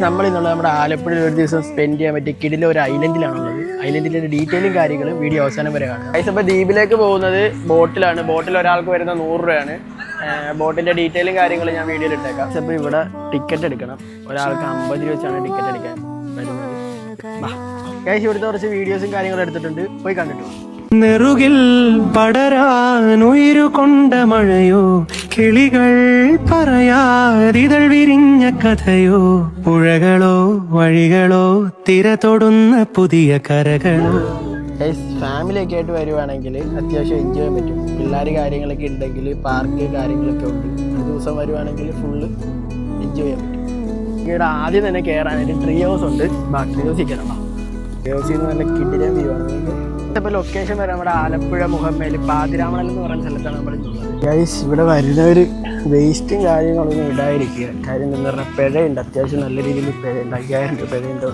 നമ്മളിന്നുള്ള നമ്മുടെ ആലപ്പുഴയിൽ ഒരു ദിവസം സ്പെൻഡ് ചെയ്യാൻ പറ്റിയ കിടിലെ ഒരു ഐലൻഡിലാണുള്ളത്. ഐലൻഡിൻ്റെ ഡീറ്റെയിലും കാര്യങ്ങളും വീഡിയോ അവസാനം വരെ കാണും. അപ്പോൾ ദ്വീപിലേക്ക് പോകുന്നത് ബോട്ടിലാണ്. ബോട്ടിൽ ഒരാൾക്ക് വരുന്ന 100 രൂപയാണ്. ബോട്ടിൻ്റെ ഡീറ്റെയിലും കാര്യങ്ങളും ഞാൻ വീഡിയോയിൽ ഇട്ടേക്കാം. അപ്പോൾ ഇവിടെ ടിക്കറ്റ് എടുക്കണം. ഒരാൾക്ക് 50 രൂപ വെച്ചാണ് ടിക്കറ്റ് എടുക്കാൻ വരുന്നത്. ഇവിടുത്തെ കുറച്ച് വീഡിയോസും കാര്യങ്ങളും എടുത്തിട്ടുണ്ട്, പോയി കണ്ടിട്ട് പോകും. നെറുകിൽ പടരാനുയിരു കൊണ്ട മഴയോ, കിളികൾ പറയാതിതൾ വിരിഞ്ഞ കഥയോ, പുഴകളോ വഴികളോ തിര തൊടുന്ന പുതിയ കരകളോ. ഫാമിലിയൊക്കെ ആയിട്ട് വരുവാണെങ്കിൽ അത്യാവശ്യം എൻജോയ് ചെയ്യാൻ പറ്റും. പിള്ളേർ കാര്യങ്ങളൊക്കെ ഉണ്ടെങ്കിൽ പാർക്ക് കാര്യങ്ങളൊക്കെ ഉണ്ട്. ഒരു ദിവസം വരുവാണെങ്കിൽ ഫുള്ള് എൻജോയ് ചെയ്യാൻ പറ്റും. ഇവിടെ ആദ്യം തന്നെ കയറാനായിട്ട് ട്രീ ഹൗസ് ഉണ്ട്. ട്രീ ഹൗസിൽ കയറാം. ട്രീ ഹൗസിൽ നിന്ന് നല്ല കിടിലൻ വ്യൂ ആണ്. ഇപ്പോൾ ലൊക്കേഷൻ വരെ നമ്മുടെ ആലപ്പുഴ മുഹമ്മേൽ പാതിരാമണൽ എന്ന് പറയുന്ന സ്ഥലത്താണ് നമ്മൾ ഗൈസ്. ഇവിടെ വരുന്നവർ വേസ്റ്റും കാര്യങ്ങളൊന്നും ഇടാതിരിക്കുക. കാര്യം എന്ന് പറഞ്ഞാൽ പിഴയുണ്ട്, അത്യാവശ്യം നല്ല രീതിയിൽ പിഴയുണ്ട്. 5000 രൂപ പിഴയുണ്ട്.